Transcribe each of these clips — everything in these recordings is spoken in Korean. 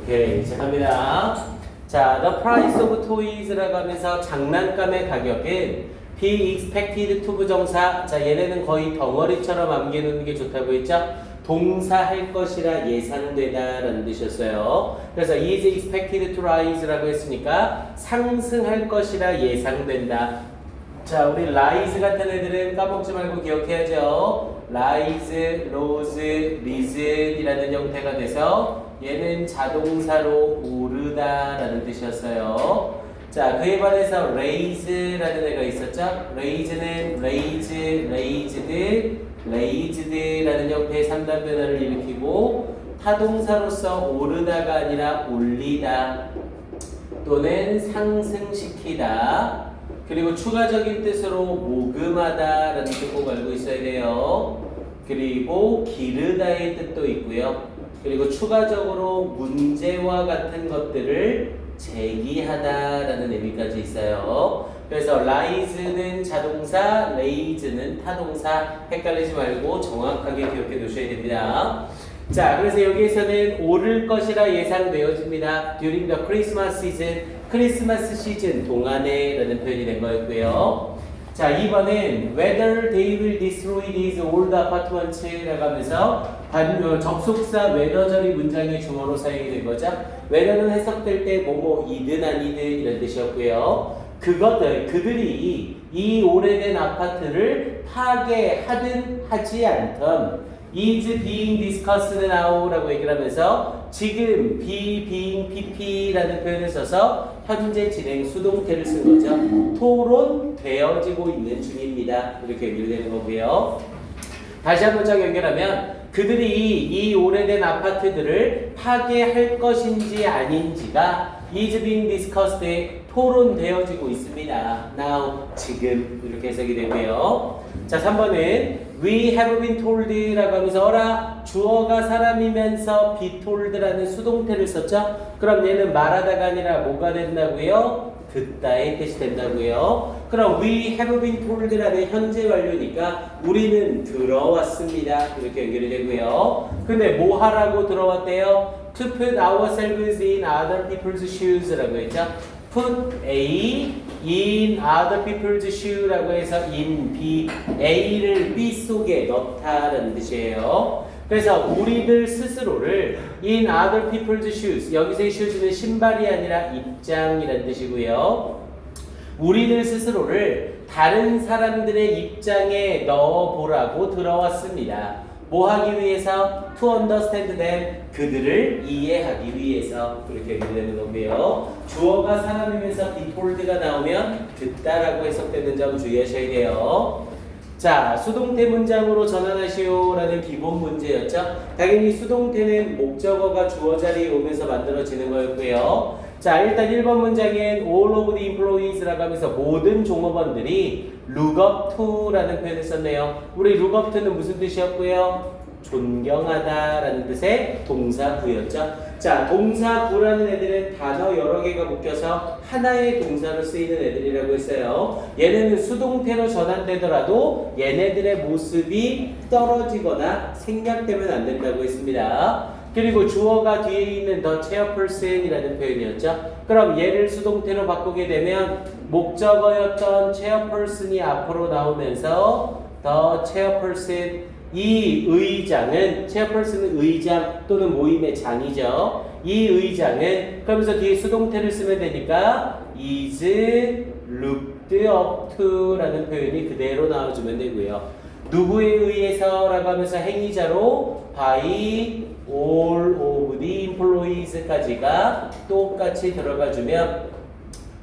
오케이, 시작합니다. 자, the price of toys라고 하면서 장난감의 가격은 be expected to 부정사. 자, 얘네는 거의 덩어리처럼 암기해놓는 게 좋다고 했죠? 동사 할 것이라 예상되다 라는 뜻이었어요. 그래서 is expected to rise라고 했으니까 상승할 것이라 예상된다. 자, 우리 rise 같은 애들은 까먹지 말고 기억해야죠. rise, rose, risen 이라는 형태가 돼서 얘는 자동사로 오르다 라는 뜻이었어요. 자, 그에 반해서 raise라는 애가 있었죠. raise는 raise, raised, raised라는 형태의 3단 변화를 일으키고 타동사로서 오르다가 아니라 올리다 또는 상승시키다. 그리고 추가적인 뜻으로 모금하다 라는 뜻 꼭 알고 있어야 돼요. 그리고 기르다의 뜻도 있고요. 그리고 추가적으로 문제와 같은 것들을 제기하다 라는 의미까지 있어요. 그래서 rise는 자동사, raise는 타동사 헷갈리지 말고 정확하게 기억해 두셔야 됩니다. 자, 그래서 여기에서는 오를 것이라 예상되어집니다. During the Christmas season, 크리스마스 시즌 동안에 라는 표현이 된 거였고요. 자, 2번은 whether they will destroy these old apartments 라고 하면서 접속사 whether절이 문장의 주어로 사용이 된 거죠. whether는 해석될 때 뭐뭐이든 아니든 이런 뜻이었고요. 그들이 이 오래된 아파트를 파괴하든 하지 않던 is being discussed now 라고 얘기를 하면서 지금 be, being, pp라는 표현을 써서 현재 진행 수동태를 쓴 거죠. 토론되어지고 있는 중입니다. 이렇게 연결되는 거고요. 다시 한 문장 연결하면 그들이 이 오래된 아파트들을 파괴할 것인지 아닌지가 is being discussed 토론되어지고 있습니다. now 지금 이렇게 해석이 되고요. 자, 3번은 we have been told라고 하면서 어라 주어가 사람이면서 be told라는 수동태를 썼죠. 그럼 얘는 말하다가 아니라 뭐가 된다고요? 듣다의 뜻이 된다고요. 그럼 we have been told라는 현재 완료니까 우리는 들어왔습니다. 이렇게 연결이 되고요. 근데 뭐 하라고 들어왔대요? to put ourselves in other people's shoes라고 했죠. put A in other people's shoe라고 해서 in B, A를 B 속에 넣다라는 뜻이에요. 그래서 우리들 스스로를 in other people's shoes, 여기서의 shoes는 신발이 아니라 입장이라는 뜻이고요. 우리들 스스로를 다른 사람들의 입장에 넣어보라고 들어왔습니다. 뭐 하기 위해서? To understand them. 그들을 이해하기 위해서. 그렇게 되는 거고요. 주어가 사람이면서 be told가 나오면 듣다라고 해석되는 점 주의하셔야 돼요. 자, 수동태 문장으로 전환하시오라는 기본 문제였죠. 당연히 수동태는 목적어가 주어 자리에 오면서 만들어지는 거였고요. 자, 일단 1번 문장엔 all of the employees라고 하면서 모든 종업원들이 look up to라는 표현을 썼네요. 우리 look up to는 무슨 뜻이었고요? 존경하다 라는 뜻의 동사구였죠. 자, 동사구라는 애들은 단어 여러 개가 묶여서 하나의 동사로 쓰이는 애들이라고 했어요. 얘네는 수동태로 전환되더라도 얘네들의 모습이 떨어지거나 생략되면 안 된다고 했습니다. 그리고 주어가 뒤에 있는 the chairperson이라는 표현이었죠. 그럼 얘를 수동태로 바꾸게 되면 목적어였던 chairperson이 앞으로 나오면서 the chairperson, 이 의장은, chairperson은 의장 또는 모임의 장이죠. 이 의장은 그러면서 뒤에 수동태를 쓰면 되니까 is looked up to 라는 표현이 그대로 나와주면 되고요. 누구에 의해서 라고 하면서 행위자로 by all of the employees까지가 똑같이 들어가주면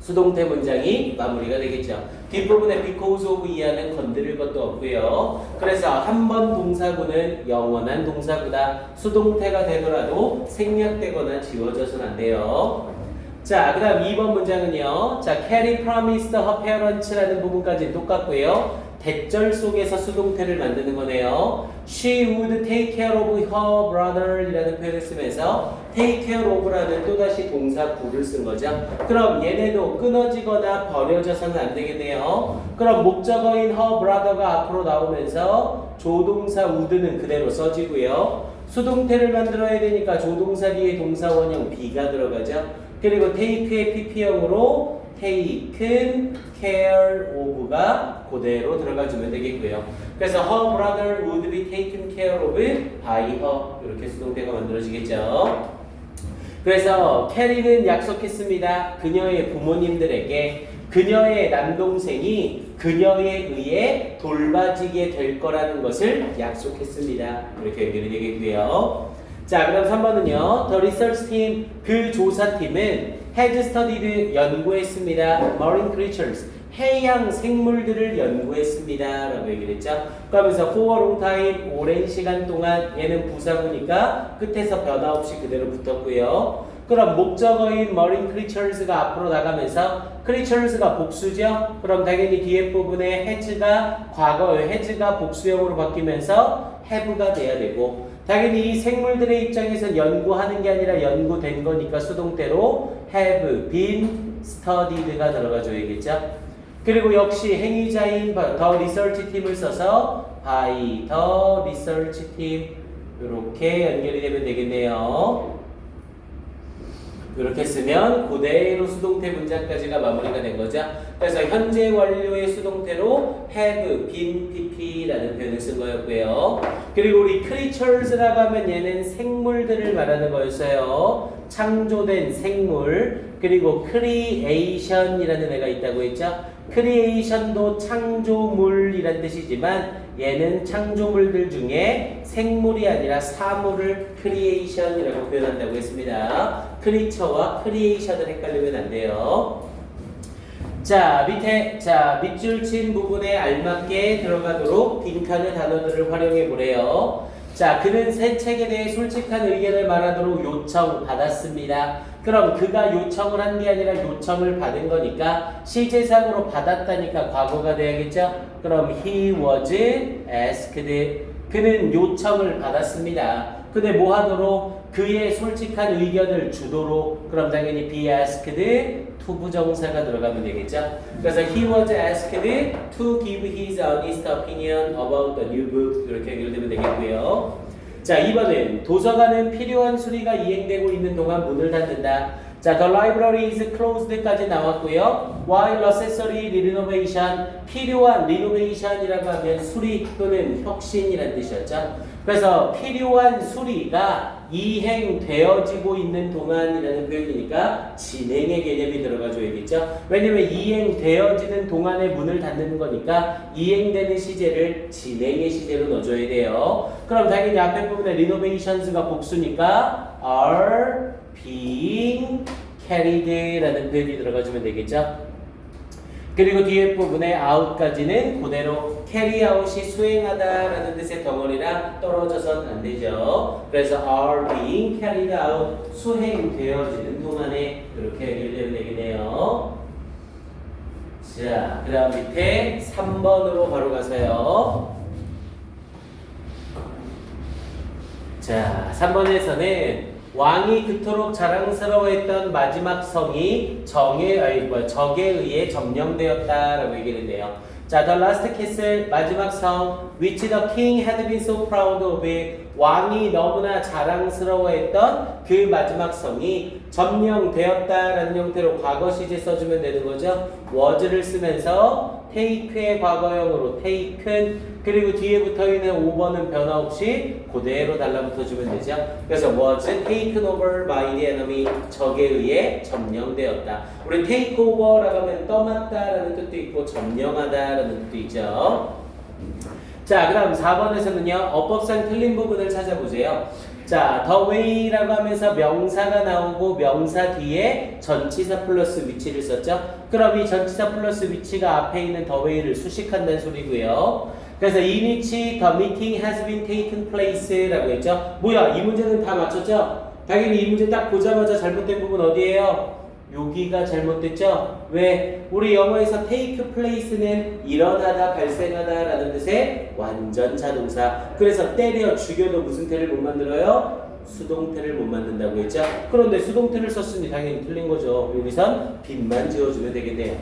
수동태 문장이 마무리가 되겠죠. 뒷부분에 because of 이하는 건드릴 것도 없고요. 그래서 한 번 동사구는 영원한 동사구다. 수동태가 되더라도 생략되거나 지워져서는 안 돼요. 자, 그 다음 2번 문장은요. 자, Carrie promised her parents라는 부분까지 똑같고요. 대절 속에서 수동태를 만드는 거네요. She would take care of her brother 이라는 표현을 쓰면서 take care of라는 또다시 동사구를 쓴 거죠. 그럼 얘네도 끊어지거나 버려져서는 안 되겠네요. 그럼 목적어인 her brother가 앞으로 나오면서 조동사 would는 그대로 써지고요. 수동태를 만들어야 되니까 조동사 뒤에 동사 원형 be가 들어가죠. 그리고 take의 pp형으로 taken care of가 그대로 들어가주면 되겠고요. 그래서 her brother would be taken care of by her 이렇게 수동태가 만들어지겠죠. 그래서 캐리는 약속했습니다. 그녀의 부모님들에게 그녀의 남동생이 그녀에 의해 돌봐지게 될 거라는 것을 약속했습니다. 이렇게 연결이 되겠고요. 자, 그럼 3번은요. The research team, 그 조사팀은 had studied, 연구했습니다. Marine creatures, 해양 생물들을 연구했습니다. 라고 얘기를 했죠. 그러면서 for a long time, 오랜 시간 동안 얘는 부사구니까 끝에서 변화 없이 그대로 붙었고요. 그럼 목적어인 marine creatures가 앞으로 나가면서 creatures가 복수죠. 그럼 당연히 뒤에 부분에 has가 과거의 has가 복수형으로 바뀌면서 have가 돼야 되고 당연히 이 생물들의 입장에선 연구하는 게 아니라 연구된 거니까 수동태로 have been studied가 들어가줘야겠죠. 그리고 역시 행위자인 the research team을 써서 by the research team 이렇게 연결이 되면 되겠네요. 이렇게 쓰면 그대로 수동태 문장까지가 마무리가 된 거죠. 그래서 현재 완료의 수동태로 have been pp라는 표현을 쓴 거였고요. 그리고 우리 creatures라고 하면 얘는 생물들을 말하는 거였어요. 창조된 생물. 그리고 creation이라는 애가 있다고 했죠. creation도 창조물이란 뜻이지만 얘는 창조물들 중에 생물이 아니라 사물을 creation이라고 표현한다고 했습니다. creature와 creation을 헷갈리면 안 돼요. 자, 밑에 밑줄 친 부분에 알맞게 들어가도록 빈칸의 단어들을 활용해 보래요. 자, 그는 새 책에 대해 솔직한 의견을 말하도록 요청받았습니다. 그럼 그가 요청을 한 게 아니라 요청을 받은 거니까 시제상으로 받았다니까 과거가 돼야겠죠? 그럼 he was asked. 그는 요청을 받았습니다. 근데 뭐 하도록? 그의 솔직한 의견을 주도록. 그럼 당연히 be asked 투부정사가 들어가면 되겠죠? 그래서 he was asked to give his honest opinion about the new book. 이렇게 연결되면 되겠고요. 자, 2번은 도서관은 필요한 수리가 이행되고 있는 동안 문을 닫는다. 자, the library is closed까지 나왔고요. while necessary renovation, 필요한 renovation이라고 하면 수리 또는 혁신이라는 뜻이었죠. 그래서 필요한 수리가 이행되어지고 있는 동안이라는 표현이니까 진행의 개념이 들어가줘야겠죠. 왜냐면 이행되어지는 동안에 문을 닫는 거니까 이행되는 시제를 진행의 시제로 넣어줘야 돼요. 그럼 당연히 앞에 부분에 renovations가 복수니까 are being carried라는 표현이 들어가주면 되겠죠. 그리고 뒤에 부분에 out까지는 그대로 carry out이 수행하다라는 뜻의 덩어리랑 떨어져선 안 되죠. 그래서 are being carried out, 수행되어지는 동안에 이렇게 연결되면 되겠네요. 자, 그 다음 밑에 3번으로 바로 가서요. 자, 3번에서는 왕이 그토록 자랑스러워했던 마지막 성이 적에 의해 점령되었다라고 얘기를 했네요. 자, the last castle, 마지막 성, which the king had been so proud of, 왕이 너무나 자랑스러워했던 그 마지막 성이 점령되었다라는 형태로 과거 시제 써주면 되는 거죠. was를 쓰면서 take의 과거형으로 taken, 그리고 뒤에 붙어있는 5번은 변화 없이 그대로 달라붙어주면 되죠. 그래서 was taken over by the enemy, 적에 의해 점령되었다. 우리 take over라고 하면 떠맡다라는 뜻도 있고 점령하다라는 뜻도 있죠. 자, 그 다음 4번에서는요, 어법상 틀린 부분을 찾아보세요. 자, the way라고 하면서 명사가 나오고 명사 뒤에 전치사 플러스 위치를 썼죠. 그럼 이 전치사 플러스 위치가 앞에 있는 the way를 수식한다는 소리고요. 그래서 in which the meeting has been taken place라고 했죠. 뭐야, 이 문제는 다 맞췄죠? 당연히 이 문제 딱 보자마자 잘못된 부분 어디예요? 여기가 잘못됐죠? 왜? 우리 영어에서 take place는 일어나다, 발생하다 라는 뜻의 완전 자동사. 그래서 때려 죽여도 무슨 태를 못 만들어요? 수동태를 못 만든다고 했죠? 그런데 수동태를 썼으니 당연히 틀린 거죠. 여기선 빈만 지워주면 되겠네요.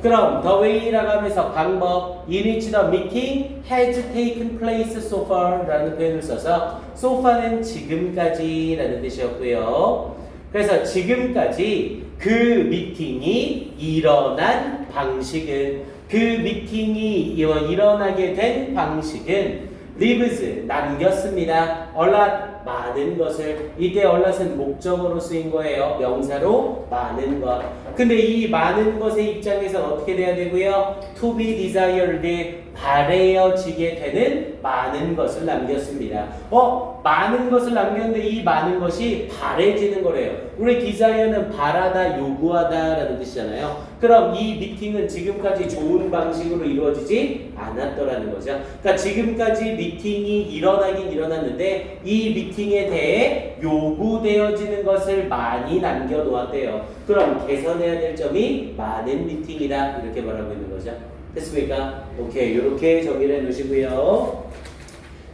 그럼 the way라고 하면서 방법 in which the meeting has taken place so far 라는 표현을 써서 so far는 지금까지 라는 뜻이었고요. 그래서 지금까지 그 미팅이 일어난 방식은 그 미팅이 일어나게 된 방식은 leaves 남겼습니다. a lot 많은 것을 이때 a lot은 목적어로 쓰인 거예요. 명사로 많은 것. 근데 이 많은 것의 입장에서 어떻게 돼야 되고요? to be desired 바래어지게 되는 많은 것을 남겼습니다. 많은 것을 남겼는데 이 많은 것이 바래지는 거래요. 우리 desire는 바라다, 요구하다 라는 뜻이잖아요. 그럼 이 미팅은 지금까지 좋은 방식으로 이루어지지 않았더라는 거죠. 그러니까 지금까지 미팅이 일어나긴 일어났는데 이 미팅에 대해 요구되어지는 것을 많이 남겨놓았대요. 그럼 개선해야 될 점이 많은 미팅이다 이렇게 말하고 있는 거죠. 됐습니까? 오케이, 이렇게 정리를 해놓으시고요.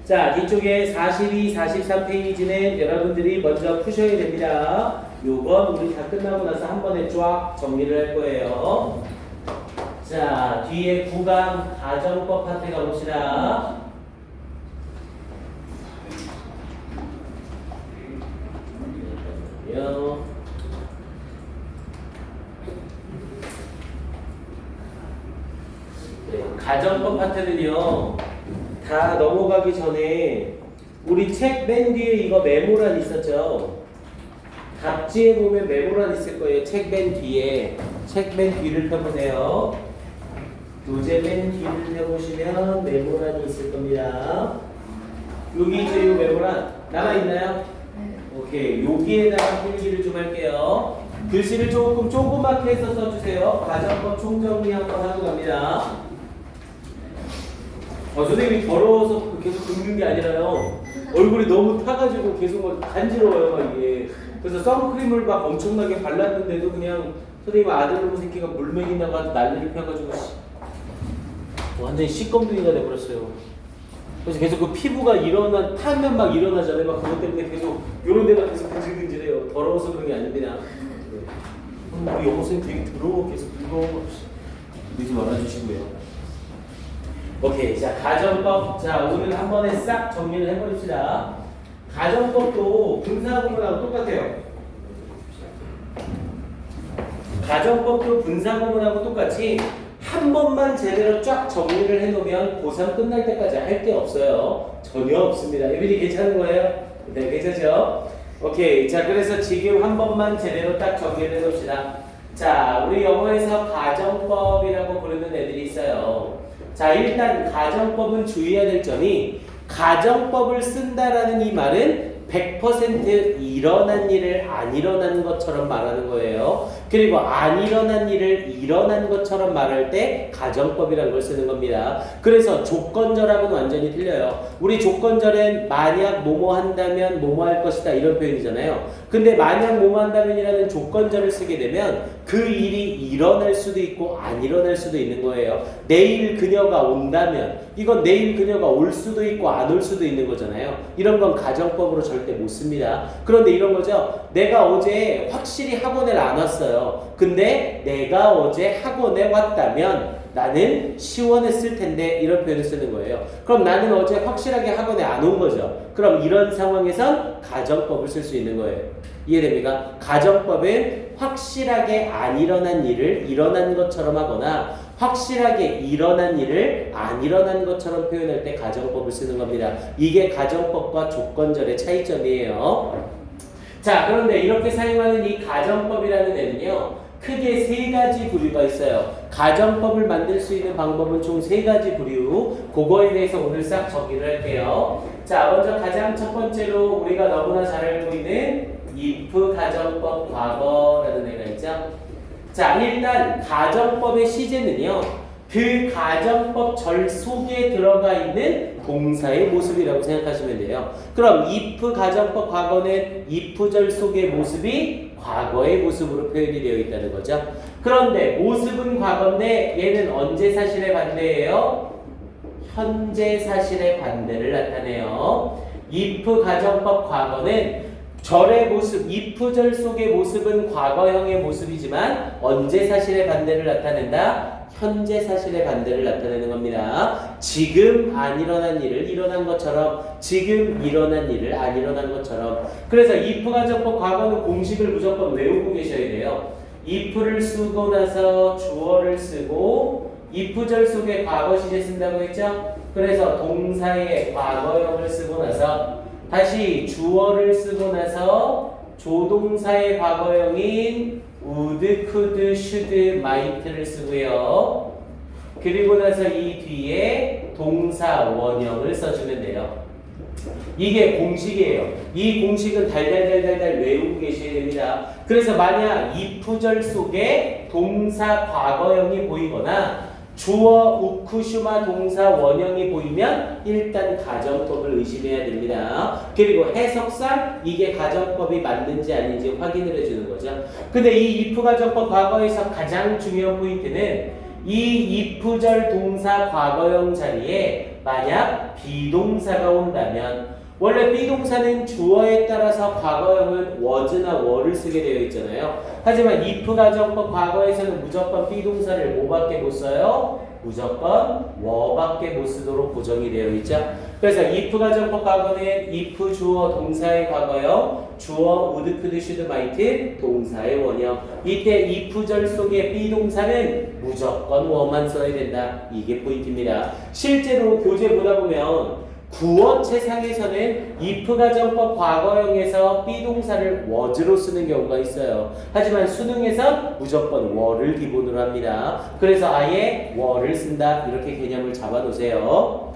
자, 뒤쪽에 42, 43페이지는 여러분들이 먼저 푸셔야 됩니다. 요건 우리 다 끝나고 나서 한 번에 쫙 정리를 할 거예요. 자, 뒤에 9강 가정법 파트 가봅시다. 가정법 파트는요, 다 넘어가기 전에 우리 책 맨 뒤에 이거 메모란 있었죠? 답지에 보면 메모란 있을 거예요. 책 맨 뒤에. 책 맨 뒤를 펴보세요. 교재 맨 뒤를 펴보시면 메모란이 있을 겁니다. 여기 이제 이 메모란 남아있나요? 오케이. 여기에다가 필기를 좀 할게요. 글씨를 조그맣게 해서 써주세요. 가정법 총정리 한번 하고 갑니다. 선생님이 더러워서 계속 긁는 게 아니라요. 얼굴이 너무 타가지고 계속 막 간지러워요, 막 이게. 그래서 선크림을 막 엄청나게 발랐는데도 그냥 선생님 아들놈 새끼가 물맥이나 가지고 난리를 펴가지고 완전히 시꺼먼둥이가 돼버렸어요. 그래서 계속 그 피부가 타면 막 일어나잖아요. 막 그것 때문에 계속 요런 데가 계속 근질근질해요. 더러워서 그런 게 아닙니다. 우리 영어 선생님 되게 더러워, 계속 더러워. 믿지 말아주시고요. 오케이, 자 가정법. 자 오늘 한 번에 싹 정리를 해버립시다. 가정법도 분사구문하고 똑같아요. 가정법도 분사구문하고 똑같이 한 번만 제대로 쫙 정리를 해놓으면 고3 끝날 때까지 할 게 없어요. 전혀 없습니다. 에비리 괜찮은 거예요? 네, 괜찮죠? 오케이, 자 그래서 지금 한 번만 제대로 딱 정리를 해놓읍시다. 자 우리 영어에서 가정법이라고 부르는 애들이 있어요. 자 일단 가정법은 주의해야 될 점이 가정법을 쓴다라는 이 말은 100% 일어난 일을 안 일어난 것처럼 말하는 거예요. 그리고 안 일어난 일을 일어난 것처럼 말할 때 가정법이라는 걸 쓰는 겁니다. 그래서 조건절하고는 완전히 틀려요. 우리 조건절은 만약 뭐뭐 한다면 뭐뭐 할 것이다 이런 표현이잖아요. 근데 만약 뭐뭐 한다면이라는 조건절을 쓰게 되면 그 일이 일어날 수도 있고 안 일어날 수도 있는 거예요. 내일 그녀가 온다면 이건 내일 그녀가 올 수도 있고 안 올 수도 있는 거잖아요. 이런 건 가정법으로 절대 못 씁니다. 그런데 이런 거죠. 내가 어제 확실히 학원에 안 왔어요. 근데 내가 어제 학원에 왔다면 나는 시원했을 텐데 이런 표현을 쓰는 거예요. 그럼 나는 어제 확실하게 학원에 안 온 거죠. 그럼 이런 상황에선 가정법을 쓸 수 있는 거예요. 이해됩니까? 가정법은 확실하게 안 일어난 일을 일어난 것처럼 하거나 확실하게 일어난 일을 안 일어난 것처럼 표현할 때 가정법을 쓰는 겁니다. 이게 가정법과 조건절의 차이점이에요. 자, 그런데 이렇게 사용하는 이 가정법이라는 애는요, 크게 세 가지 부류가 있어요. 가정법을 만들 수 있는 방법은 총 세 가지 부류. 그거에 대해서 오늘 싹 정리를 할게요. 자, 먼저 가장 첫 번째로 우리가 너무나 잘 알고 있는 if 가정법 과거라는 애가 있죠. 자, 일단 가정법의 시제는요, 그 가정법 절 속에 들어가 있는 동사의 모습이라고 생각하시면 돼요. 그럼 if 가정법 과거는 if절 속의 모습이 과거의 모습으로 표현이 되어 있다는 거죠. 그런데 모습은 과거인데 얘는 언제 사실의 반대예요? 현재 사실의 반대를 나타내요. if 가정법 과거는 절의 모습, if절 속의 모습은 과거형의 모습이지만 언제 사실의 반대를 나타낸다? 현재 사실의 반대를 나타내는 겁니다. 지금 안 일어난 일을 일어난 것처럼, 지금 일어난 일을 안 일어난 것처럼. 그래서 if 가정법 과거는 공식을 무조건 외우고 계셔야 돼요. if를 쓰고 나서 주어를 쓰고 if절 속에 과거 시제 쓴다고 했죠? 그래서 동사의 과거형을 쓰고 나서 다시 주어를 쓰고 나서 조동사의 과거형인 would, could, should, might를 쓰고요. 그리고 나서 이 뒤에 동사 원형을 써주면 돼요. 이게 공식이에요. 이 공식은 달달달달달 외우고 계셔야 됩니다. 그래서 만약 if절 속에 동사 과거형이 보이거나 주어 우쿠슈마 동사 원형이 보이면 일단 가정법을 의심해야 됩니다. 그리고 해석상 이게 가정법이 맞는지 아닌지 확인을 해주는 거죠. 근데 이 if 가정법 과거에서 가장 중요한 포인트는 이 if절 동사 과거형 자리에 만약 비동사가 온다면, 원래 비동사는 주어에 따라서 과거형은 was나 were를 쓰게 되어 있잖아요. 하지만 if 가정법 과거에서는 무조건 비동사를 뭐밖에 못 써요? 무조건 were밖에 못 쓰도록 고정이 되어 있죠. 그래서 if 가정법 과거는 if 주어 동사의 과거형, 주어 would, could, should, might 동사의 원형. 이때 if절 속의 비동사는 무조건 were만 써야 된다. 이게 포인트입니다. 실제로 교재 보다 보면 구어체상에서는 if 가정법 과거형에서 비동사를 was로 쓰는 경우가 있어요. 하지만 수능에선 무조건 were를 기본으로 합니다. 그래서 아예 were를 쓴다, 이렇게 개념을 잡아놓으세요.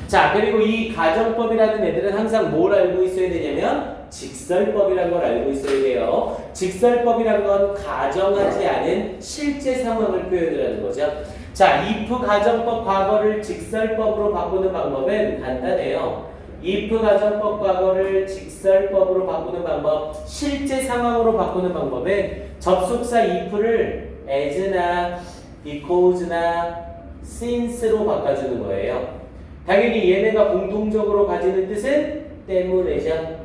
자, 그리고 이 가정법이라는 애들은 항상 뭘 알고 있어야 되냐면 직설법이라는 걸 알고 있어야 돼요. 직설법이란 건 가정하지 않은 실제 상황을 표현을 하는 거죠. 자, if 가정법 과거를 직설법으로 바꾸는 방법은 간단해요. if 가정법 과거를 직설법으로 바꾸는 방법, 실제 상황으로 바꾸는 방법은 접속사 if를 as나 because나 since로 바꿔주는 거예요. 당연히 얘네가 공통적으로 가지는 뜻은 때문에죠.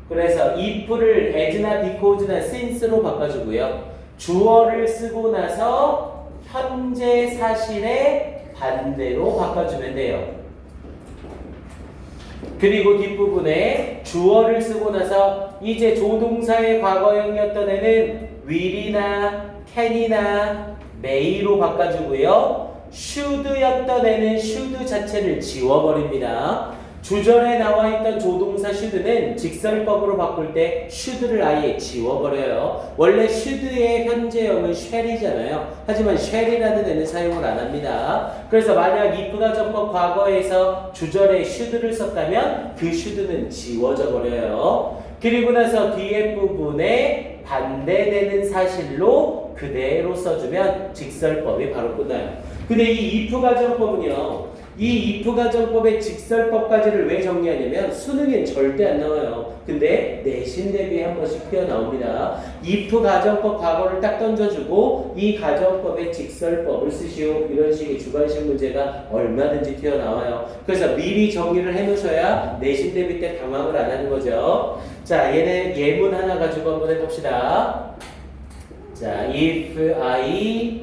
그래서 if를 as나 because나 since로 바꿔주고요. 주어를 쓰고 나서 현재 사실의 반대로 바꿔주면 돼요. 그리고 뒷부분에 주어를 쓰고 나서 이제 조동사의 과거형이었던 애는 will이나 can이나 may로 바꿔주고요. should였던 애는 should 자체를 지워버립니다. 주절에 나와있던 조동사 should는 직설법으로 바꿀 때 should를 아예 지워버려요. 원래 should의 현재형은 shall이잖아요. 하지만 shall이라는 애는 사용을 안 합니다. 그래서 만약 if 가정법 과거에서 주절에 should를 썼다면 그 should는 지워져 버려요. 그리고 나서 뒤에 부분에 반대되는 사실로 그대로 써주면 직설법이 바로 끝나요. 근데 이 if 가정법은요, 이 if 가정법의 직설법까지를 왜 정리하냐면 수능엔 절대 안 나와요. 근데 내신 대비에 한 번씩 튀어나옵니다. if 가정법 과거를 딱 던져주고 이 가정법의 직설법을 쓰시오, 이런 식의 주관식 문제가 얼마든지 튀어나와요. 그래서 미리 정리를 해놓으셔야 내신 대비 때 당황을 안 하는 거죠. 자, 얘는 예문 하나 가지고 한번 해봅시다. 자, if I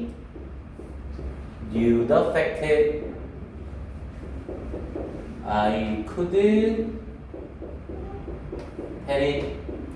knew the fact I could have it.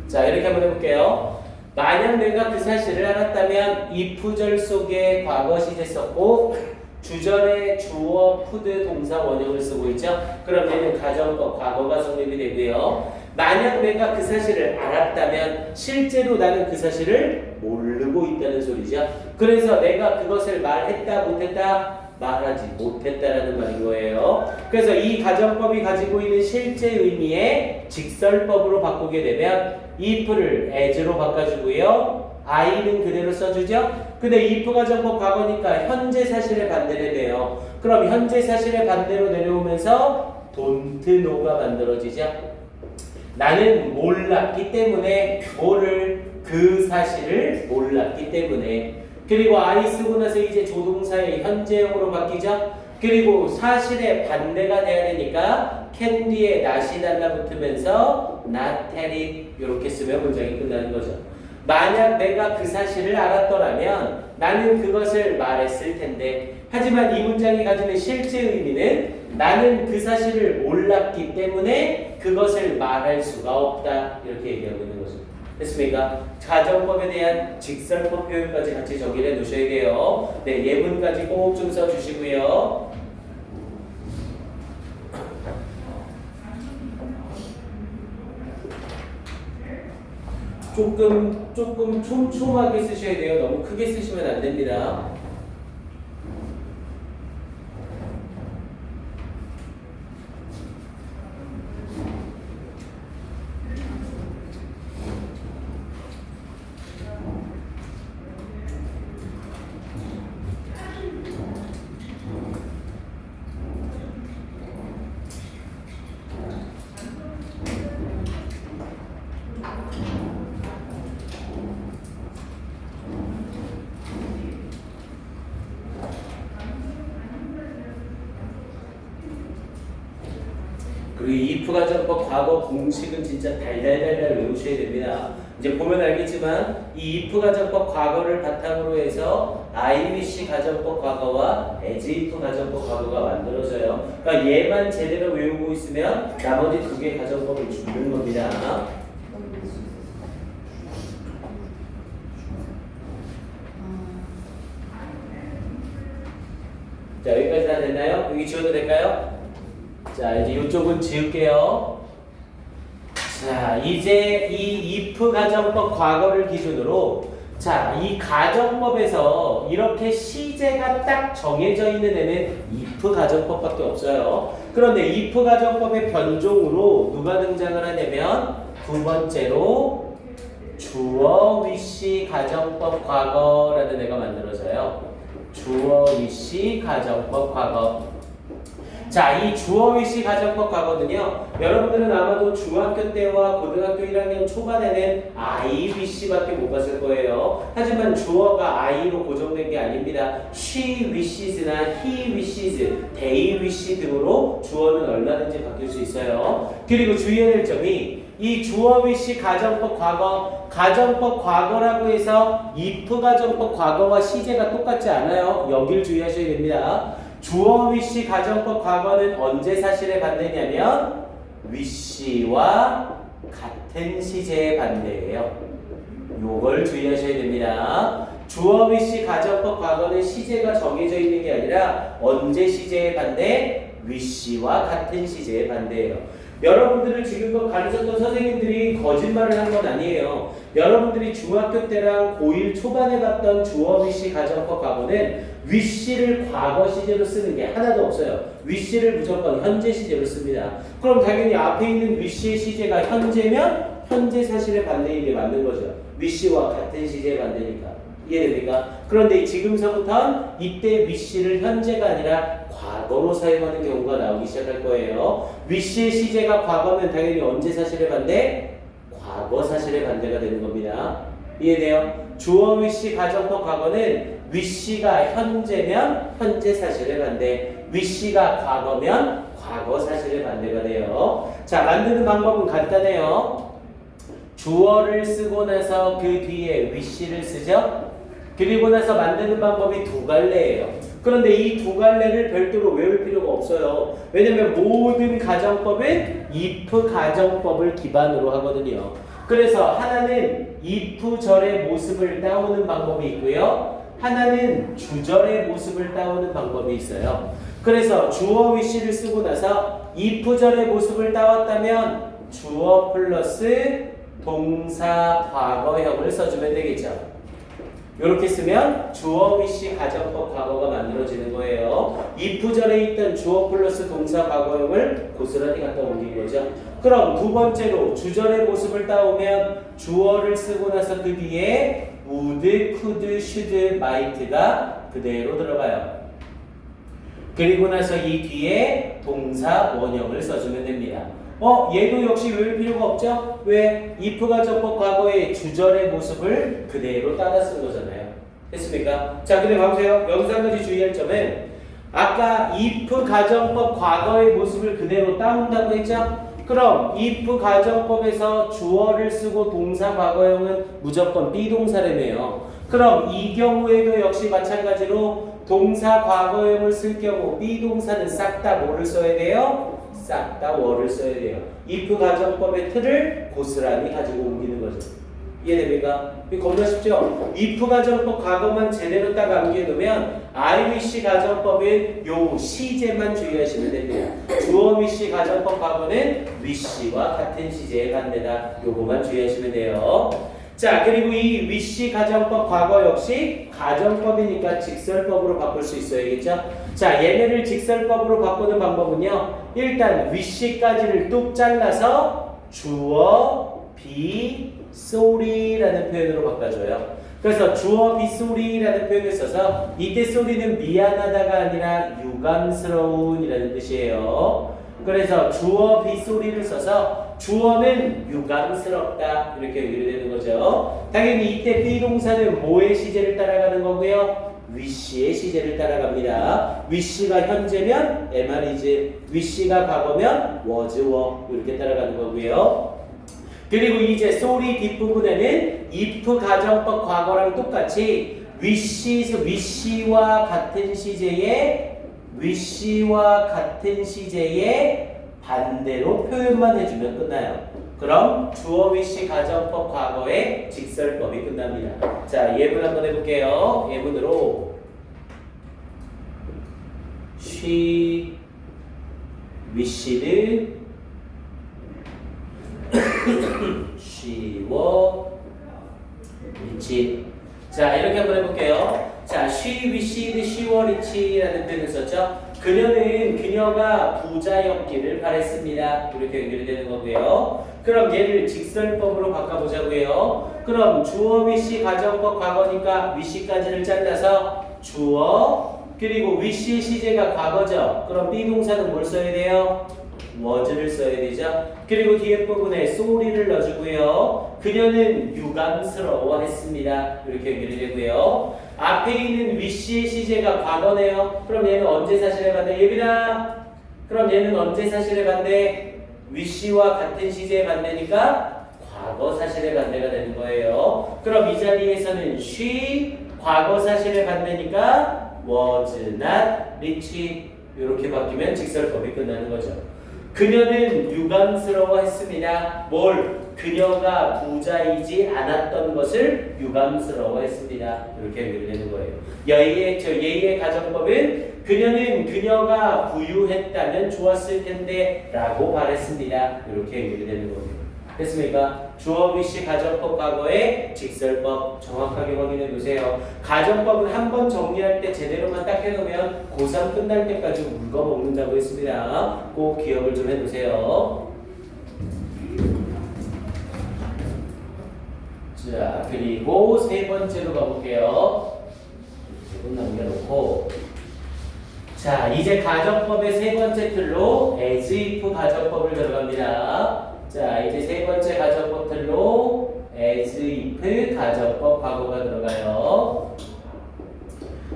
자, 이렇게 한번 해볼게요. 만약 내가 그 사실을 알았다면 if절 속에 과거 시제 썼고 주절에 주어 could 동사 원형을 쓰고 있죠. 그럼 얘는 가정법 과거가 성립이 되고요. 만약 내가 그 사실을 알았다면 실제로 나는 그 사실을 모르고 있다는 소리죠. 그래서 내가 그것을 말했다 못했다? 말하지 못했다라는 말인 거예요. 그래서 이 가정법이 가지고 있는 실제 의미의 직설법으로 바꾸게 되면 if를 as로 바꿔주고요. I는 그대로 써주죠. 근데 if 가정법 과거니까 현재 사실의 반대를 내요. 그럼 현재 사실의 반대로 내려오면서 don't know가 만들어지죠. 나는 몰랐기 때문에 그 사실을 몰랐기 때문에. 그리고 I 쓰고 나서 이제 조동사의 현재형으로 바뀌죠. 그리고 사실의 반대가 돼야 되니까 can 뒤에 not이 달라붙으면서 not tell it 이렇게 쓰면 문장이 끝나는 거죠. 만약 내가 그 사실을 알았더라면 나는 그것을 말했을 텐데 하지만 이 문장이 가지는 실제 의미는 나는 그 사실을 몰랐기 때문에 그것을 말할 수가 없다 이렇게 얘기하고 있는 거죠. 됐습니까? 가정법에 대한 직설법 표현까지 같이 정리해 놓으셔야 돼요. 네, 예문까지 꼭 좀 써주시고요. 조금 촘촘하게 쓰셔야 돼요. 너무 크게 쓰시면 안 됩니다. 그리고 if 가정법 과거 공식은 진짜 달달달달 외우셔야 됩니다. 이제 보면 알겠지만 이 if 가정법 과거를 바탕으로 해서 I wish 가정법 과거와 as if 가정법 과거가 만들어져요. 그러니까 얘만 제대로 외우고 있으면 나머지 두 개 가정법을 주는 겁니다. 자, 여기까지 다 됐나요? 여기 지워도 될까요? 자, 이제 이쪽은 지울게요. 자, 이제 이 if 가정법 과거를 기준으로 자, 이 가정법에서 이렇게 시제가 딱 정해져 있는 애는 if 가정법밖에 없어요. 그런데 if 가정법의 변종으로 누가 등장을 하냐면 두 번째로 주어 wish 가정법 과거라는 애가 만들어져요. 주어 wish 가정법 과거. 자, 이 주어 위시 가정법 과거는요. 여러분들은 아마도 중학교 때와 고등학교 1학년 초반에는 I wish밖에 못 봤을 거예요. 하지만 주어가 I로 고정된 게 아닙니다. She wishes나 he wishes, they wish 등으로 주어는 얼마든지 바뀔 수 있어요. 그리고 주의해야 될 점이 이 주어 위시 가정법 과거, 가정법 과거라고 해서 if 가정법 과거와 시제가 똑같지 않아요. 여길 주의하셔야 됩니다. 주어 위시 가정법 과거는 언제 사실에 반대냐면 wish와 같은 시제의 반대예요. 요걸 주의하셔야 됩니다. 주어 위시 가정법 과거는 시제가 정해져 있는 게 아니라 언제 시제의 반대? wish와 같은 시제의 반대예요. 여러분들을 지금껏 가르쳤던 선생님들이 거짓말을 한 건 아니에요. 여러분들이 중학교 때랑 고1 초반에 봤던 주어 위시 가정법 과거는 wish를 과거 시제로 쓰는 게 하나도 없어요. wish를 무조건 현재 시제로 씁니다. 그럼 당연히 앞에 있는 wish의 시제가 현재면 현재 사실의 반대인 게 맞는 거죠. wish와 같은 시제의 반대니까. 이해됩니까? 그런데 지금서부터 이때 wish를 현재가 아니라 과거로 사용하는 경우가 나오기 시작할 거예요. wish의 시제가 과거면 당연히 언제 사실의 반대? 과거 사실의 반대가 되는 겁니다. 이해돼요? 주어 wish 가정법 과거는 wish가 현재면 현재 사실의 반대, wish가 과거면 과거 사실의 반대가 돼요. 자, 만드는 방법은 간단해요. 주어를 쓰고 나서 그 뒤에 wish를 쓰죠. 그리고 나서 만드는 방법이 두 갈래예요. 그런데 이 두 갈래를 별도로 외울 필요가 없어요. 왜냐면 모든 가정법은 if 가정법을 기반으로 하거든요. 그래서 하나는 if 절의 모습을 따오는 방법이 있고요. 하나는 주절의 모습을 따오는 방법이 있어요. 그래서 주어 wish를 쓰고 나서 if 절의 모습을 따왔다면 주어 플러스 동사 과거형을 써주면 되겠죠. 이렇게 쓰면 주어 위시 가정법 과거가 만들어지는 거예요. if 절에 있던 주어 플러스 동사 과거형을 고스란히 갖다 옮긴 거죠. 그럼 두 번째로 주절의 모습을 따오면 주어를 쓰고 나서 그 뒤에 would, could, should, might가 그대로 들어가요. 그리고 나서 이 뒤에 동사 원형을 써주면 됩니다. 얘도 역시 외울 필요가 없죠? 왜? if 가정법 과거의 주절의 모습을 그대로 따라 쓴 거잖아요. 됐습니까? 자, 근데 봐보세요. 여기서 한 가지 주의할 점은 아까 if 가정법 과거의 모습을 그대로 따온다고 했죠? 그럼 if 가정법에서 주어를 쓰고 동사 과거형은 무조건 비동사라며요. 그럼 이 경우에도 역시 마찬가지로 동사 과거형을 쓸 경우 비동사는 싹 다 뭐를 써야 돼요? 싹 다 were 써야 돼요. if 가정법의 틀을 고스란히 가지고 옮기는 거죠. 이해됩니까? 이거 겁나 쉽죠? if 가정법 과거만 제대로 딱 암기해놓으면 I wish 가정법은 요 시제만 주의하시면 됩니다. 주어 wish 가정법 과거는 wish와 같은 시제에 반대다. 요거만 주의하시면 돼요. 자, 그리고 이 wish 가정법 과거 역시 가정법이니까 직설법으로 바꿀 수 있어야겠죠? 자, 얘네를 직설법으로 바꾸는 방법은요. 일단 wish까지를 뚝 잘라서 주어 be sorry라는 표현으로 바꿔줘요. 그래서 주어 be sorry라는 표현을 써서 이때 sorry는 미안하다가 아니라 유감스러운이라는 뜻이에요. 그래서 주어 be sorry를 써서 주어는 유감스럽다 이렇게 연결이 되는 거죠. 당연히 이때 비동사는 뭐의 시제를 따라가는 거고요? wish의 시제를 따라갑니다. wish가 현재면 MR이지, wish가 과거면 was, were 이렇게 따라가는 거고요. 그리고 이제 sorry 뒷부분에는 if 가정법 과거랑 똑같이 wish와 같은 시제에 반대로 표현만 해주면 끝나요. 그럼 주어 wish 가정법 과거의 직설법이 끝납니다. 자, 예문 한번 해볼게요. 예문으로 she wished she were rich. 자, 이렇게 한번 해볼게요. 자, she wished she were rich라는 표현을 썼죠. 그녀가 부자였기를 바랬습니다. 이렇게 연결이 되는 거고요. 그럼 얘를 직설법으로 바꿔보자고요. 그럼 주어 wish 가정법 과거니까 wish까지를 잘라서 주어 그리고 wish의 시제가 과거죠. 그럼 비동사는 뭘 써야 돼요? was를 써야 되죠. 그리고 뒤에 부분에 sorry를 넣어주고요. 그녀는 유감스러워했습니다. 이렇게 연결이 되고요. 앞에 있는 wish의 시제가 과거네요. 그럼 얘는 언제 사실에 반대? 예빈아. 그럼 얘는 언제 사실에 반대? wish와 같은 시제에 반대니까 과거 사실에 반대가 되는 거예요. 그럼 이 자리에서는 she 과거 사실에 반대니까 was not rich 이렇게 바뀌면 직설법이 끝나는 거죠. 그녀는 유감스러워했습니다. 뭘? 그녀가 부자이지 않았던 것을 유감스러워했습니다. 이렇게 연결되는 거예요. 예의 가정법은 그녀가 부유했다면 좋았을 텐데 라고 말했습니다. 이렇게 연결되는 거예요. 됐습니까? 주어 wish 가정법 과거의 직설법 정확하게 확인해 보세요. 가정법은 한번 정리할 때 제대로만 딱 해놓으면 고3 끝날 때까지 물거 먹는다고 했습니다. 꼭 기억을 좀 해보세요. 자, 그리고 세 번째로 가볼게요. 이건 남겨놓고 자, 이제 가정법의 세 번째 틀로 as if 가정법을 들어갑니다. 자, 이제 세 번째 가정법 틀로 as if 가정법 과거가 들어가요.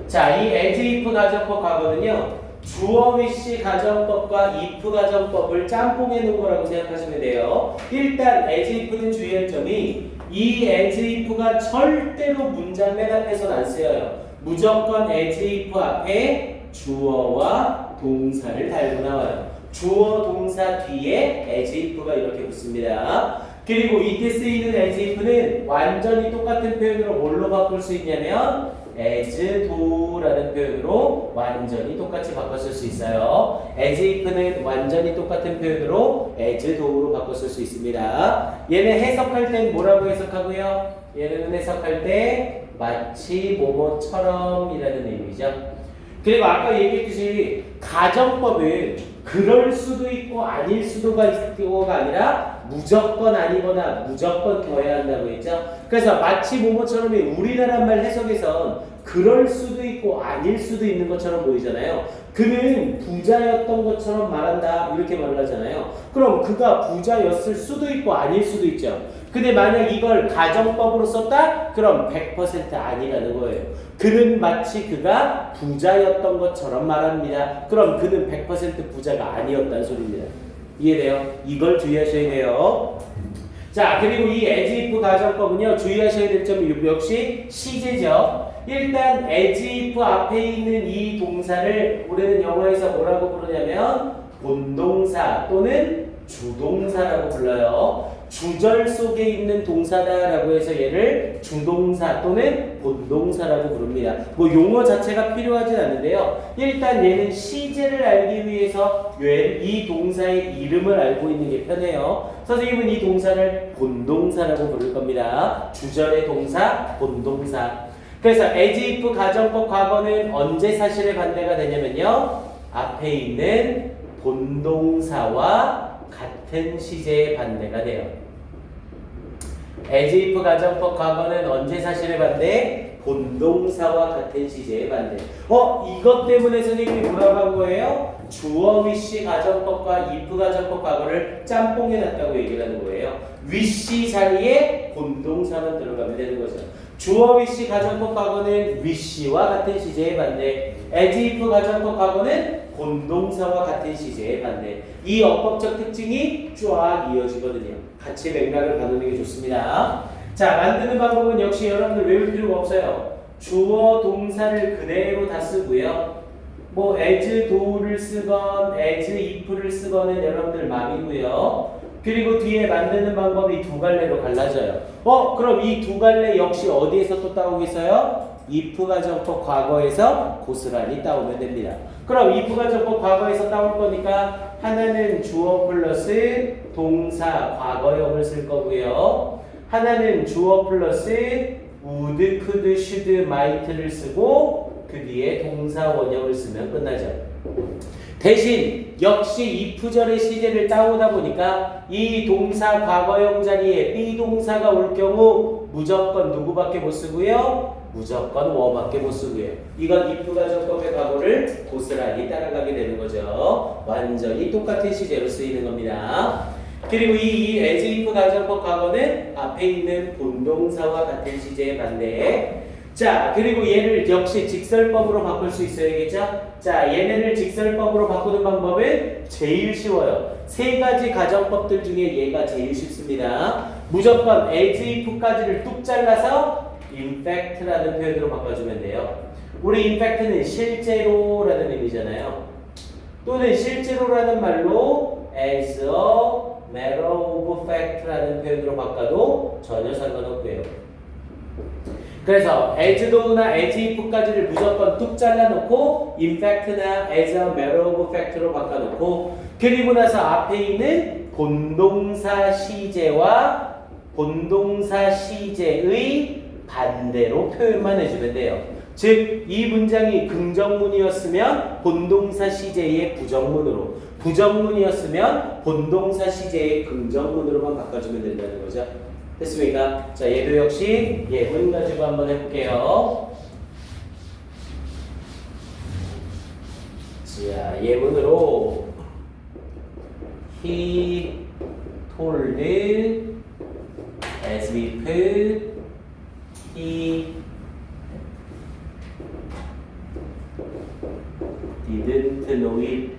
자, 이 as if 가정법 과거는요. 주어 wish 가정법과 if 가정법을 짬뽕해 놓은 거라고 생각하시면 돼요. 일단 as if는 주의할 점이 이 as if가 절대로 문장 맨 앞에서는 안 쓰여요. 무조건 as if 앞에 주어와 동사를 달고 나와요. 주어 동사 뒤에 as if가 이렇게 붙습니다. 그리고 이때 쓰이는 as if는 완전히 똑같은 표현으로 뭘로 바꿀 수 있냐면 as do라는 표현으로 완전히 똑같이 바꿨을 수 있어요. as if는 완전히 똑같은 표현으로 as do로 바꿨을 수 있습니다. 얘는 해석할 땐 뭐라고 해석하고요? 얘는 해석할 때 마치 뭐뭐처럼 이라는 의미죠. 그리고 아까 얘기했듯이 가정법은 그럴 수도 있고 아닐 수도가 있고가 아니라 무조건 아니거나 무조건 더해야 한다고 했죠. 그래서 마치 뭐뭐처럼이 우리나라 말 해석에선 그럴 수도 있고 아닐 수도 있는 것처럼 보이잖아요. 그는 부자였던 것처럼 말한다 이렇게 말을 하잖아요. 그럼 그가 부자였을 수도 있고 아닐 수도 있죠. 근데 만약 이걸 가정법으로 썼다? 그럼 100% 아니라는 거예요. 그는 마치 그가 부자였던 것처럼 말합니다. 그럼 그는 100% 부자가 아니었다는 소리입니다. 이해돼요? 이걸 주의하셔야 돼요. 자, 그리고 이 as if 가정법은요, 주의하셔야 될 점이 역시 시제죠. 일단 as if 앞에 있는 이 동사를 우리는 영어에서 뭐라고 부르냐면 본동사 또는 주동사라고 불러요. 주절 속에 있는 동사다라고 해서 얘를 주동사 또는 본동사라고 부릅니다. 뭐 용어 자체가 필요하진 않은데요. 일단 얘는 시제를 알기 위해서 이 동사의 이름을 알고 있는 게 편해요. 선생님은 이 동사를 본동사라고 부를 겁니다. 주절의 동사, 본동사. 그래서 as if 가정법 과거는 언제 사실의 반대가 되냐면요. 앞에 있는 본동사와 같은 시제의 반대가 돼요. as if 가정법 과거는 언제 사실의 반대? 본동사와 같은 시제의 반대. 이것 때문에 선생님이 뭐라고 한 거예요? 주어 위시 가정법과 if 가정법 과거를 짬뽕해 놨다고 얘기를 하는 거예요. 위시 자리에 본동사만 들어가면 되는 거죠. 주어 위시 가정법 과거는 위시와 같은 시제의 반대. as if 가정법 과거는 본동사와 같은 시제의 반대. 이 어법적 특징이 쫙 이어지거든요. 같이 맥락을 가누는 게 좋습니다. 자, 만드는 방법은 역시 여러분들 외울 필요가 없어요. 주어 동사를 그대로 다 쓰고요. 뭐 as do를 쓰건 as if를 쓰건은 여러분들 맘이고요. 그리고 뒤에 만드는 방법이 두 갈래로 갈라져요. 그럼 이 두 갈래 역시 어디에서 또 따오겠어요? if 가정법 과거에서 고스란히 따오면 됩니다. 그럼 if 가정법 과거에서 따올 거니까 하나는 주어 플러스 동사 과거형을 쓸 거고요. 하나는 주어 플러스 would, could, should, might를 쓰고 그 뒤에 동사 원형을 쓰면 끝나죠. 대신 역시 if절의 시제를 따오다 보니까 이 동사 과거형 자리에 be 동사가 올 경우 무조건 누구밖에 못 쓰고요. 무조건 were 밖에 못 쓰고요. 이건 if 가정법의 과거를 고스란히 따라가게 되는 거죠. 완전히 똑같은 시제로 쓰이는 겁니다. 그리고 이 as if 가정법 과거는 앞에 있는 본동사와 같은 시제의 반대. 자, 그리고 얘를 역시 직설법으로 바꿀 수 있어야겠죠? 자, 얘네를 직설법으로 바꾸는 방법은 제일 쉬워요. 세 가지 가정법들 중에 얘가 제일 쉽습니다. 무조건 as if까지를 뚝 잘라서 in fact라는 표현으로 바꿔주면 돼요. 우리 in fact는 실제로라는 의미잖아요. 또는 실제로라는 말로 as a matter of fact라는 표현으로 바꿔도 전혀 상관없고요. 그래서 as though나 as if까지를 무조건 뚝 잘라놓고 in fact나 as a matter of fact로 바꿔놓고 그리고 나서 앞에 있는 본동사 시제와 본동사 시제의 반대로 표현만 해주면 돼요. 즉, 이 문장이 긍정문이었으면 본동사 시제의 부정문으로, 부정문이었으면 본동사 시제의 긍정문으로만 바꿔주면 된다는 거죠. 됐습니까? 자, 얘도 역시 예문 가지고 한번 해볼게요. 자, 예문으로 He told as if he didn't know it.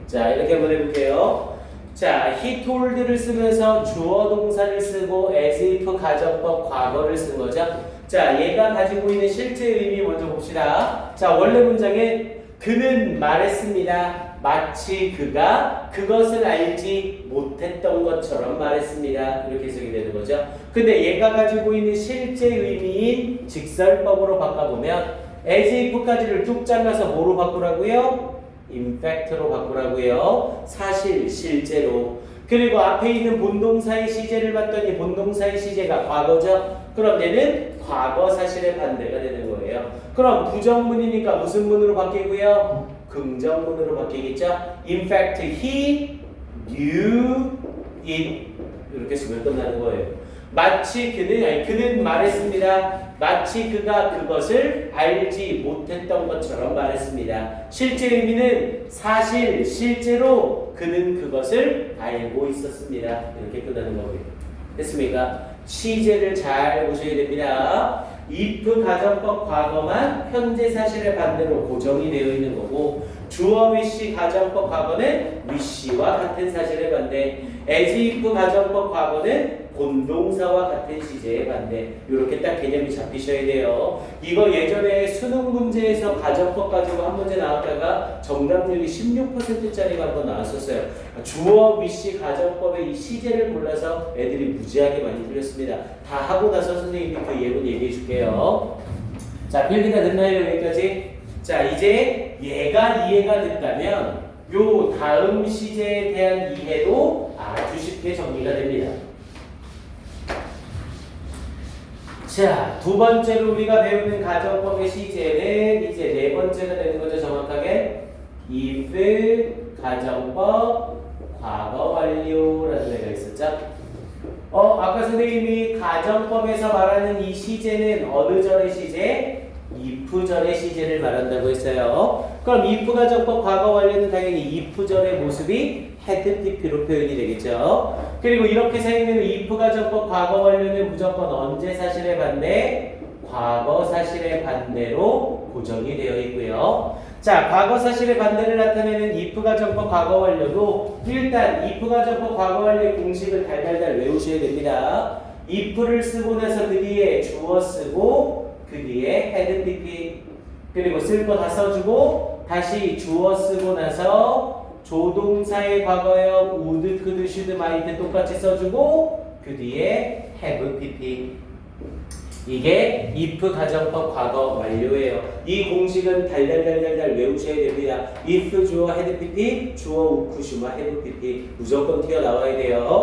자, 이렇게 한번 해볼게요. 자, he told를 쓰면서 주어 동사를 쓰고 as if 가정법 과거를 쓴 거죠. 자, 얘가 가지고 있는 실제 의미 먼저 봅시다. 자, 원래 문장에 그는 말했습니다. 마치 그가 그것을 알지 못했던 것처럼 말했습니다. 이렇게 해석이 되는 거죠. 근데 얘가 가지고 있는 실제 의미인 직설법으로 바꿔보면 as if까지를 뚝 잘라서 뭐로 바꾸라고요? in fact로 바꾸라고요. 사실, 실제로. 그리고 앞에 있는 본동사의 시제를 봤더니 본동사의 시제가 과거죠. 그럼 얘는 과거 사실의 반대가 되는 거예요. 그럼 부정문이니까 무슨 문으로 바뀌고요? 긍정문으로 바뀌겠죠. In fact, he knew it. 이렇게 쓰면 끝나는 거예요. 마치 그는 말했습니다. 마치 그가 그것을 알지 못했던 것처럼 말했습니다. 실제 의미는 사실, 실제로 그는 그것을 알고 있었습니다. 이렇게 끝나는 거고요. 됐습니까? 시제를 잘 보셔야 됩니다. if 가정법 과거만 현재 사실의 반대로 고정이 되어 있는 거고 주어 wish 가정법 과거는 wish와 같은 사실에 반대. as if 가정법 과거는 본동사와 같은 시제에 반대. 이렇게 딱 개념이 잡히셔야 돼요. 이거 예전에 수능 문제에서 가정법 가지고 한 문제 나왔다가 정답률이 16%짜리가 한 번 나왔었어요. 주어 wish 가정법의 이 시제를 몰라서 애들이 무지하게 많이 틀렸습니다. 다 하고 나서 선생님이 그 예문 얘기해 줄게요. 자, 필기 다 됐나요? 여기까지? 자, 이제 얘가 이해가 됐다면 요 다음 시제에 대한 이해도 아주 쉽게 정리가 됩니다. 자, 두 번째로 우리가 배우는 가정법의 시제는 이제 네 번째가 되는 거죠, 정확하게. if 가정법 과거 완료라는 애가 있었죠. 아까 선생님이 가정법에서 말하는 이 시제는 어느 절의 시제? if 절의 시제를 말한다고 했어요. 그럼 if 가정법 과거 완료는 당연히 if 절의 모습이 had pp로 표현이 되겠죠. 그리고 이렇게 생기면 if 가정법 과거 완료는 무조건 언제 사실에 반대? 과거 사실의 반대로 고정이 되어 있고요. 자, 과거 사실의 반대를 나타내는 if 가정법 과거 완료도 일단 if 가정법 과거 완료의 공식을 달달달 외우셔야 됩니다. if를 쓰고 나서 그 뒤에 주어 쓰고 그 뒤에 had pp 그리고 쓸 거 다 써주고 다시 주어 쓰고 나서 조동사의 과거형 would, could, should, might 똑같이 써주고 그 뒤에 have pp 이게 if 가정법 과거 완료예요. 이 공식은 달달달달달 외우셔야 됩니다. if 주어 had pp 주어 would, have pp 무조건 튀어나와야 돼요.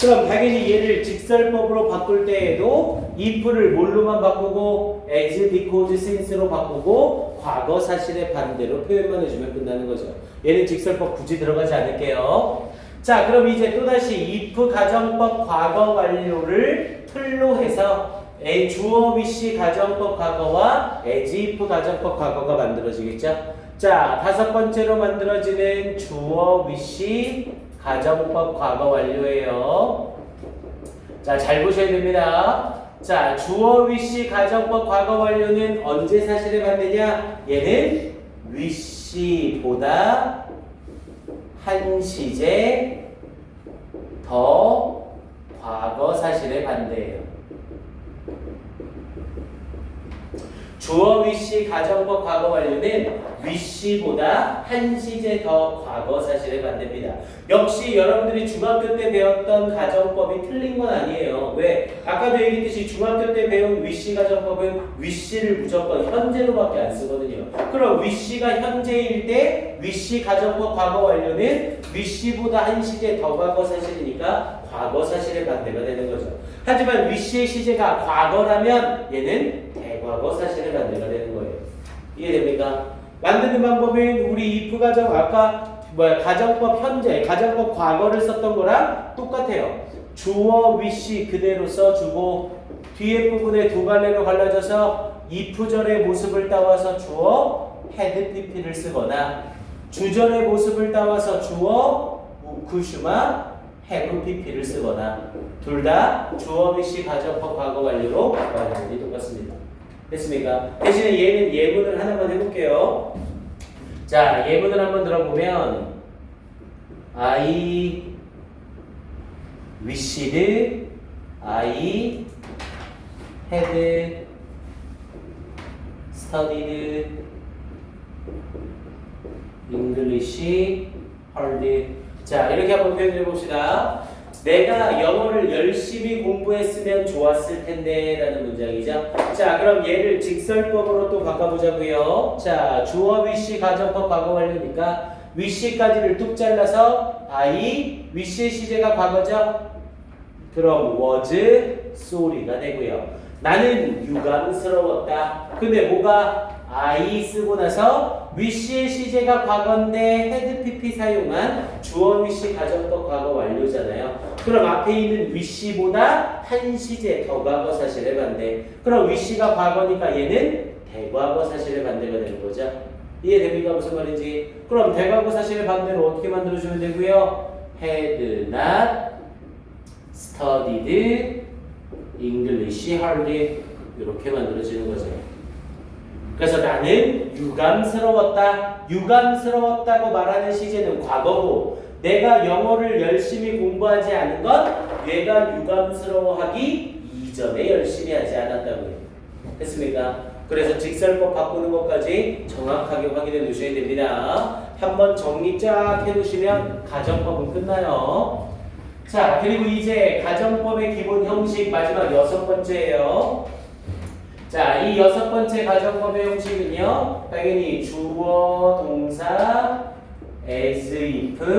그럼 당연히 얘를 직설법으로 바꿀 때에도 if를 뭘로만 바꾸고 as, because, since로 바꾸고 과거 사실의 반대로 표현만 해주면 끝나는 거죠. 얘는 직설법 굳이 들어가지 않을게요. 자, 그럼 이제 또다시 if 가정법 과거 완료를 틀로 해서 주어 wish 가정법 과거와 as if 가정법 과거가 만들어지겠죠. 자, 다섯 번째로 만들어지는 주어 wish 가정법 과거 완료예요. 자, 잘 보셔야 됩니다. 자, 주어 wish 가정법 과거 완료는 언제 사실에 반대냐? 얘는 wish보다 한 시제 더 과거 사실에 반대예요. 주어 wish 가정법 과거 완료는 wish보다 한 시제 더 과거 사실에 반대입니다. 역시 여러분들이 중학교 때 배웠던 가정법이 틀린 건 아니에요. 왜? 아까도 얘기했듯이 중학교 때 배운 wish 가정법은 wish를 무조건 현재로밖에 안 쓰거든요. 그럼 wish가 현재일 때 wish 가정법 과거 완료는 wish보다 한 시제 더 과거 사실이니까 과거 사실의 반대가 되는 거죠. 하지만 wish의 시제가 과거라면 얘는 대과거 사실의 반대가 되는 거예요. 이해됩니까? 만드는 방법은 우리 if 가정 아까 가정법 현재, 가정법 과거를 썼던 거랑 똑같아요. 주어 wish 그대로 써주고 뒤에 부분에 두 갈래로 갈라져서 if절의 모습을 따와서 주어 had pp를 쓰거나 주절의 모습을 따와서 주어 우쿠슈마 have pp를 쓰거나 둘 다 주어 wish 가정법 과거 완료로 완전히 똑같습니다. 됐습니까? 대신에 얘는 예문을 하나만 해볼게요. 자, 예문을 한번 들어보면 I wished I had studied English hard. 자, 이렇게 한번 표현해 봅시다. 내가 영어를 열심히 공부했으면 좋았을 텐데 라는 문장이죠. 자, 그럼 얘를 직설법으로 또 바꿔보자고요. 자, 주어 wish 가정법 과거 완료니까 wish까지를 뚝 잘라서 I wish의 시제가 과거죠. 그럼 was sorry가 되고요. 나는 유감스러웠다. 근데 뭐가 I 쓰고 나서 wish의 시제가 과거인데 had pp 사용한 주어 wish 가정법 과거 완료잖아요. 그럼 앞에 있는 wish보다 한 시제 더 과거 사실의 반대. 그럼 wish가 과거니까 얘는 대과거 사실의 반대가 되는 거죠. 이해됩니까? 무슨 말인지. 그럼 대과거 사실의 반대로 어떻게 만들어주면 되고요. had not studied English hard 이렇게 만들어지는 거죠. 그래서 나는 유감스러웠다. 유감스러웠다고 말하는 시제는 과거고 내가 영어를 열심히 공부하지 않은 건 얘가 유감스러워하기 이전에 열심히 하지 않았다고요. 됐습니까? 그래서 직설법 바꾸는 것까지 정확하게 확인해 놓으셔야 됩니다. 한번 정리 쫙 해놓으시면 가정법은 끝나요. 자, 그리고 이제 가정법의 기본 형식 마지막 6번째예요. 자, 이 6번째 가정법의 형식은요, 당연히 주어, 동사,